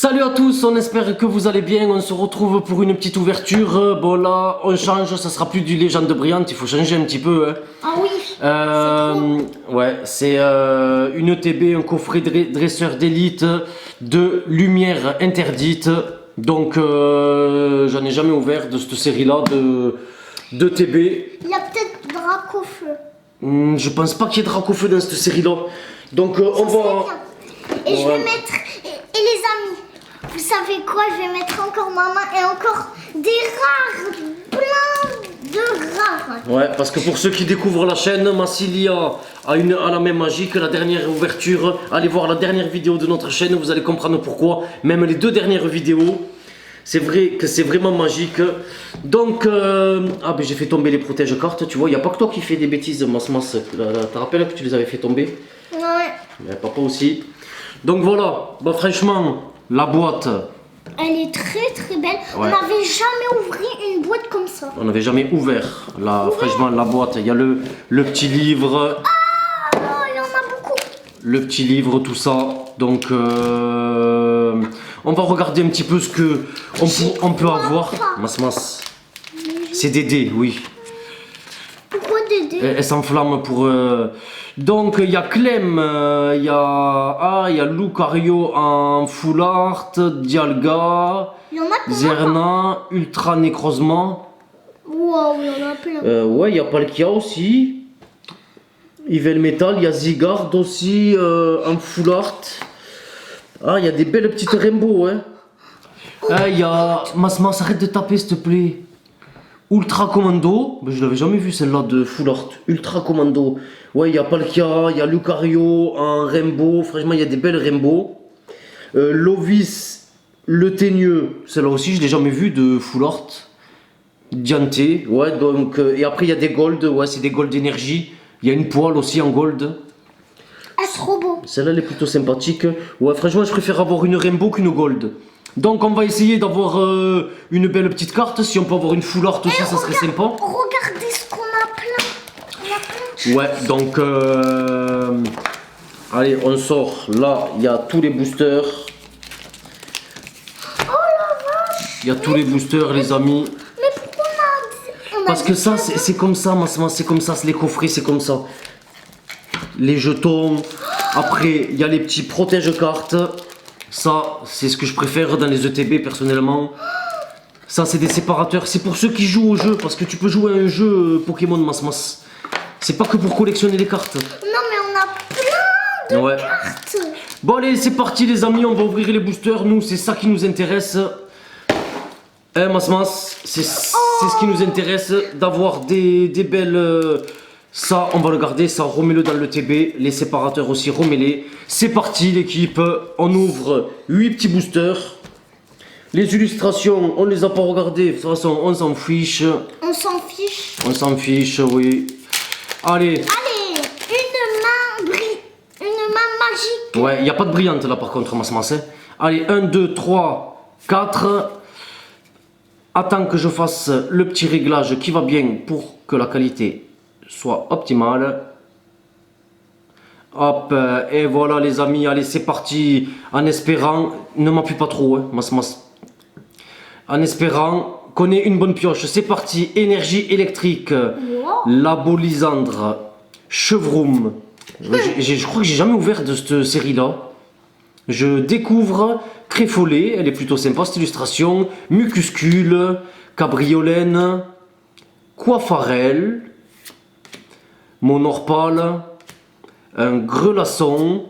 Salut à tous, on espère que vous allez bien, on se retrouve pour une petite ouverture. Bon là, on change, ça sera plus du Légende brillante, il faut changer un petit peu. Hein. Ah oui, Ouais, c'est une ETB, un coffret dresseur d'élite de lumière interdite. Donc j'en ai jamais ouvert de cette série-là de TB. il y a peut-être Dracofeu. Je pense pas qu'il y ait Dracofeu dans cette série-là. Donc on va... Et je vais mettre... Et les amis, vous savez quoi? Je vais mettre encore ma main et encore des rares, plein de rares. Ouais, parce que pour ceux qui découvrent la chaîne, Massilia a la main magique, la dernière ouverture. Allez voir la dernière vidéo de notre chaîne, vous allez comprendre pourquoi. Même les deux dernières vidéos, c'est vrai que c'est vraiment magique. Donc, ah ben j'ai fait tomber les protège-cartes, tu vois, il n'y a pas que toi qui fais des bêtises, Mas. T'as rappelé que tu les avais fait tomber? Ouais. Mais papa aussi. Donc voilà, bah franchement, la boîte... Elle est très très belle. Ouais. On n'avait jamais ouvert une boîte comme ça. On n'avait jamais ouvert, franchement, la boîte. Il y a le petit livre... Ah, il y en a beaucoup. Le petit livre, tout ça. Donc, on va regarder un petit peu ce que on peut avoir. Mas. C'est des dés, oui. Pourquoi Dédé? Elle s'enflamme pour... Donc, il y a Clem, il y a Lucario en full art, Dialga, Il y en a plein. Zerna, Ultra Nécrosement. Wow, il y en a plein. Ouais, il y a Palkia aussi. Yvel Metal, il y a Zygarde aussi en full art. Ah, il y a des belles petites rainbows, hein. Ah, il y a... Mas, arrête de taper, s'il te plaît. Ultra Commando. Mais je l'avais jamais vu celle-là de full art. Ultra Commando. Ouais, il y a Palkia, il y a Lucario en rainbow. Franchement, il y a des belles rainbows. Lovis, le teigneux. Celle-là aussi, je l'ai jamais vu de full art. Dianté. Ouais, donc... et après, il y a des gold. Ouais, c'est des gold énergie. Il y a une poêle aussi en gold. Ah, c'est trop beau. Celle-là, elle est plutôt sympathique. Ouais, franchement, je préfère avoir une rainbow qu'une gold. Donc, on va essayer d'avoir une belle petite carte. Si on peut avoir une full art aussi, ça serait sympa. Regardez ce qu'on a plein. On a plein de... Ouais, donc... allez, on sort. Là, il y a tous les boosters. Oh la vache. Il y a tous les boosters, les amis. Mais pourquoi on a Parce que ça, c'est comme ça, c'est comme ça. Les coffrets, c'est comme ça. Les jetons. Après, il y a les petits protège-cartes. Ça, c'est ce que je préfère dans les ETB personnellement. Ça, c'est des séparateurs. C'est pour ceux qui jouent au jeu. Parce que tu peux jouer à un jeu Pokémon Mas. C'est pas que pour collectionner les cartes. Non, mais on a plein de cartes. Bon, allez, c'est parti, les amis. On va ouvrir les boosters. Nous, c'est ça qui nous intéresse. Hein, Mas, c'est ce qui nous intéresse. D'avoir des belles... ça, on va le garder, ça, remets-le dans le TB. Les séparateurs aussi, remets-les. C'est parti, l'équipe. On ouvre 8 petits boosters. Les illustrations, on les a pas regardées. De toute façon, on s'en fiche. On s'en fiche. On s'en fiche, oui. Allez. Allez, une main magique. Ouais, il n'y a pas de brillante là, par contre, Mas. Allez, 1, 2, 3, 4. Attends que je fasse le petit réglage qui va bien pour que la qualité soit optimale. Hop, et voilà les amis, allez c'est parti. En espérant, ne m'appuie pas trop, hein, Mas. En espérant qu'on ait une bonne pioche. C'est parti, énergie électrique. Wow. Labolisandre, Chevroom. Je crois que j'ai jamais ouvert de cette série-là. Je découvre Créfollet, elle est plutôt sympa cette illustration. Mucuscule, Cabriolène, Coiffarel, Monorpal, un Grelasson,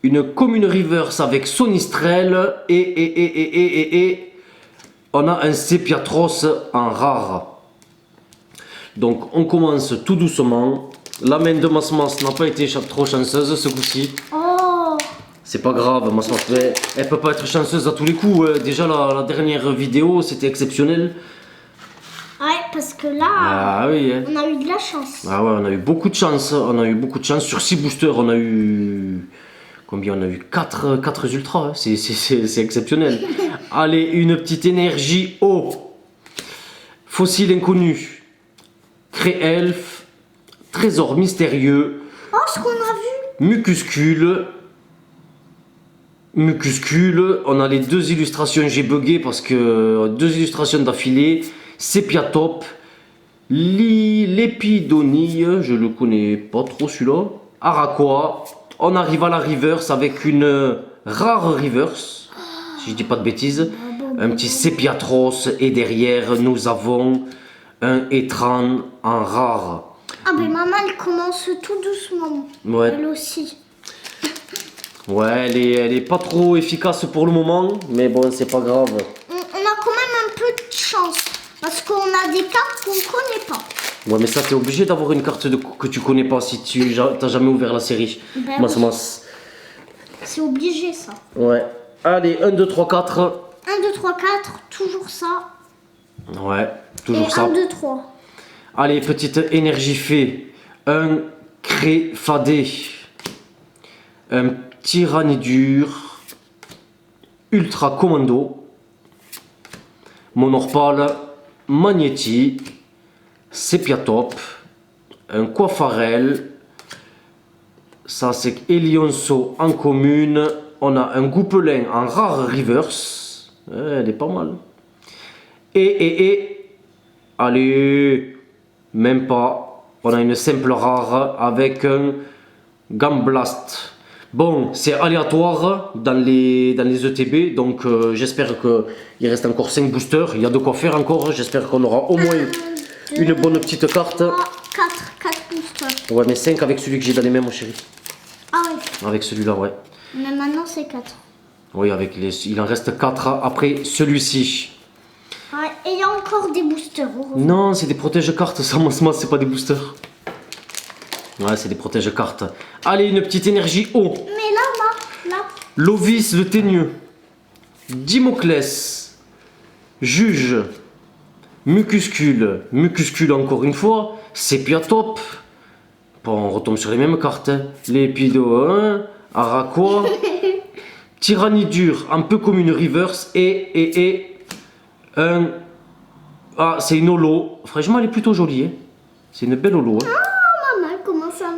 une Commune Reverse avec Sonistrel et on a un Sepiatros en rare. Donc on commence tout doucement. La main de Mas n'a pas été trop chanceuse ce coup-ci. Oh. C'est pas grave, Mas, elle peut pas être chanceuse à tous les coups. Déjà la dernière vidéo c'était exceptionnel. Ouais, parce que là, Ah oui. Hein. on a eu de la chance. Ah ouais, on a eu beaucoup de chance. On a eu beaucoup de chance. Sur 6 boosters, on a eu... Combien? On a eu 4 résultats. Hein. C'est exceptionnel. Allez, une petite énergie eau. Fossile inconnu. Créelf. Trésor mystérieux. Oh, ce qu'on a vu. Mucuscule. Mucuscule. On a les deux illustrations, j'ai bugué parce que deux illustrations d'affilée. Sépiatop. L'épidonille, je le connais pas trop celui-là. Araquois. On arrive à la reverse avec une rare reverse, si je dis pas de bêtises. Un petit Sépiatros et derrière nous avons un Étran en rare. Ah ben maman elle commence tout doucement. Ouais. Elle aussi. Ouais, elle est pas trop efficace pour le moment, mais bon, c'est pas grave. On a quand même un peu de chance. Parce qu'on a des cartes qu'on connaît pas. Ouais, mais ça, t'es obligé d'avoir une carte que tu connais pas si tu t'as jamais ouvert la série. Ben Mas, oui. mas. C'est obligé ça. Ouais. Allez, 1, 2, 3, 4. 1, 2, 3, 4, toujours ça. Ouais, toujours Et ça. 1, 2, 3. Allez, petite énergie fée. Un Créfadé. Un Tyrannidur. Ultra Commando. Monorpal. Magnéti. Sépiatop. Un Coiffarel. Ça, c'est Elionceau en commune. On a un Goupelin en rare reverse. Elle est pas mal. Et. Allez. Même pas. On a une simple rare avec un Gamblast. Bon, c'est aléatoire dans les ETB. Donc, j'espère qu'il reste encore 5 boosters. Il y a de quoi faire encore. J'espère qu'on aura au moins une bonne petite carte. 3, 4 boosters. Ouais, mais 5 avec celui que j'ai dans les mains, mon chéri. Ah oui. Avec celui-là, ouais. Mais maintenant c'est 4. Oui, il en reste 4 après celui-ci. Ouais, et il y a encore des boosters. Heureusement. Non, c'est des protège-cartes, ça, moi, c'est pas des boosters. Ouais, c'est des protège-cartes. Allez, une petite énergie eau. Mais là. Lovis le teigneux. Dimoclès. Juge. Mucuscule. Mucuscule encore une fois. Sépiatop. Bon, on retombe sur les mêmes cartes. Hein. Lépido 1. Araquois. Tyrannidur, un peu comme une reverse. Et un... Ah, c'est une holo. Franchement, elle est plutôt jolie. Hein. C'est une belle holo. Hein. Maman commence à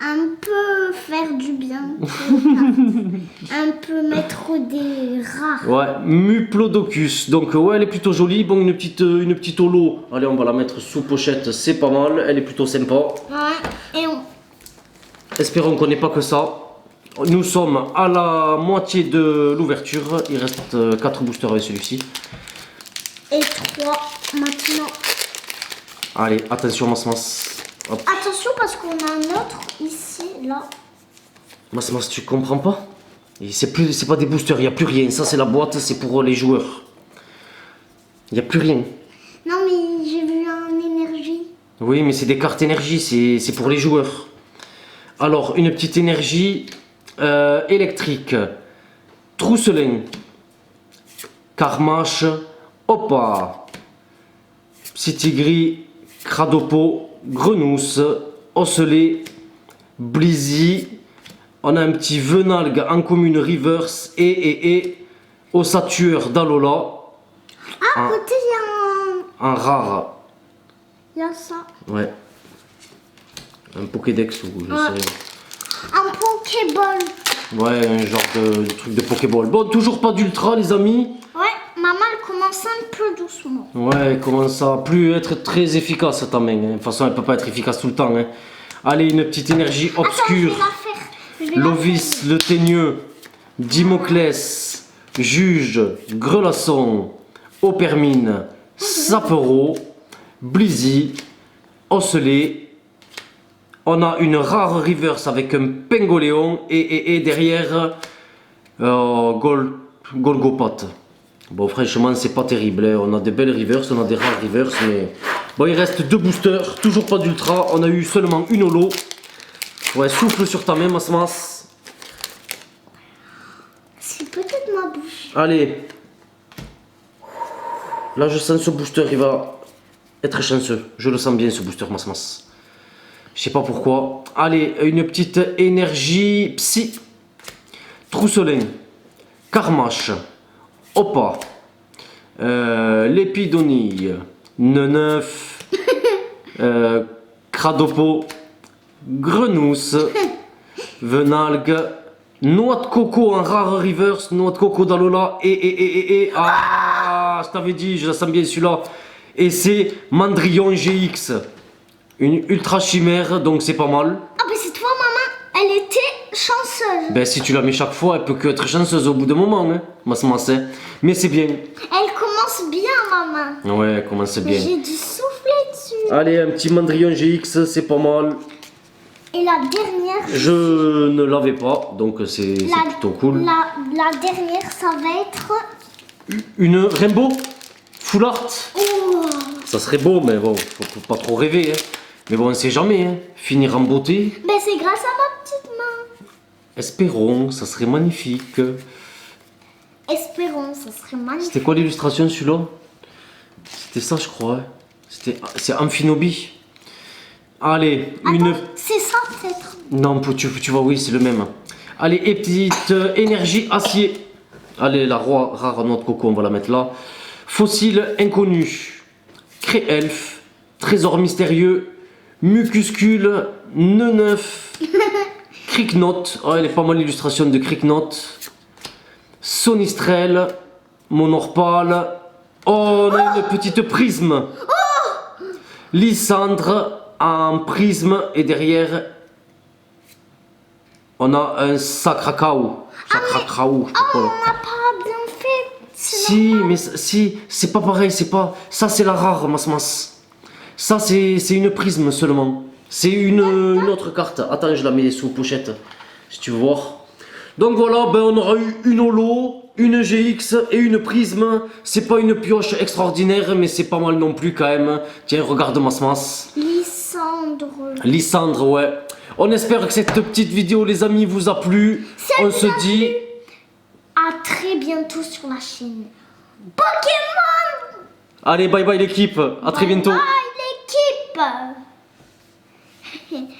un peu faire du bien. Un peu mettre des rares. Ouais, Muplodocus. Donc, ouais, elle est plutôt jolie. Bon, une petite holo. Allez, on va la mettre sous pochette. C'est pas mal. Elle est plutôt sympa. Ouais, et on... Espérons qu'on n'ait pas que ça. Nous sommes à la moitié de l'ouverture. Il reste 4 boosters avec celui-ci. Et 3 maintenant. Allez, attention, Mas. Hop. Attention parce qu'on a un autre ici, là. Mas, tu comprends pas? C'est pas des boosters, il n'y a plus rien. Ça, c'est la boîte, c'est pour les joueurs. Il n'y a plus rien. Non mais j'ai vu un énergie. Oui, mais c'est des cartes énergie, c'est pour les joueurs. Alors, une petite énergie électrique. Trousselin. Carmache. Opa. Psytigris. Cradopo. Grenousse. Osselet. Blizzy. On a un petit Venalgue en commune reverse. Et Ossatueur d'Alola. Ah, à côté il y a un... En rare. Il y a ça. Ouais. Un Pokédex ou je sais rien. Un Pokéball. Ouais, un genre de truc de Pokéball. Bon, toujours pas d'ultra, les amis. Ouais, maman elle commence un peu doucement. Ouais, elle commence à plus être très efficace ta main. Hein. De toute façon, elle peut pas être efficace tout le temps. Hein. Allez, une petite énergie Attends, je obscure. vais la faire. Je vais la Lovis, le teigneux. Dimoclès. Juge. Grelasson. Opermine. Sapero. Blizzy. Osselet. On a une rare reverse avec un Pengoléon et derrière Golgopat. Bon, franchement, c'est pas terrible. Hein. On a des belles reverses, on a des rares reverses, mais bon, il reste 2 boosters, toujours pas d'ultra. On a eu seulement une holo. Ouais, souffle sur ta main, Mas. C'est peut-être ma bouche. Allez. Là, je sens ce booster, il va être chanceux. Je le sens bien, ce booster, Mas. Je sais pas pourquoi. Allez, une petite énergie psy. Trousselin. Carmache. Opa. L'épidonille. Neneuf. Cradopo. Grenousse. Venalgue. Noix de coco en rare reverse, noix de coco d'Alola et. Ah, je t'avais dit, je la sens bien celui-là. Et c'est Mandrillon GX. Une ultra chimère, donc c'est pas mal. Ah bah c'est toi maman, elle était chanceuse. Ben si tu la mets chaque fois, elle peut que être chanceuse au bout d'un moment, hein, hein. Mais c'est bien. Elle commence bien maman. Ouais, elle commence bien. J'ai dû souffler dessus. Allez, un petit Mandrillon GX, c'est pas mal. Et la dernière, Je ne l'avais pas, donc c'est plutôt cool. la dernière ça va être... Une Rainbow Full Art. Oh. Ça serait beau, mais bon, faut pas trop rêver. Hein. Mais bon, on sait jamais. Hein. Finir en beauté. Ben c'est grâce à ma petite main. Espérons, ça serait magnifique. Espérons, ça serait magnifique. C'était quoi l'illustration celui-là? C'était ça, je crois. Hein. C'est Amphinobi. Allez, une. Attends, c'est ça peut-être. Non, tu vois, oui, c'est le même. Allez, et petite énergie acier. Allez, la rare noix de coco, on va la mettre là. Fossile inconnu. Cré-elfe. Trésor mystérieux. Mucuscule. Nœud neuf. Cricknote. Oh, elle est pas mal l'illustration de Cricknote. Sonistrel. Monorpal. Oh, on a une petite prisme. Lysandre en prisme et derrière on a un sacracao. Sacracao, je sais pas Oh, quoi, là. on n'a pas bien fait. Si, mais si, c'est pas pareil, c'est pas. Ça, c'est la rare, mas. Ça, c'est une prisme seulement. C'est une autre carte. Attends, je la mets sous pochette, si tu veux voir. Donc voilà, ben on aura eu une holo, une GX et une prisme. C'est pas une pioche extraordinaire, mais c'est pas mal non plus quand même. Tiens, regarde mas. Lysandre. Lysandre, ouais. On espère que cette petite vidéo, les amis, vous a plu. On se dit. À très bientôt sur la chaîne Pokémon. Allez, bye bye l'équipe. À très bientôt. Bye l'équipe.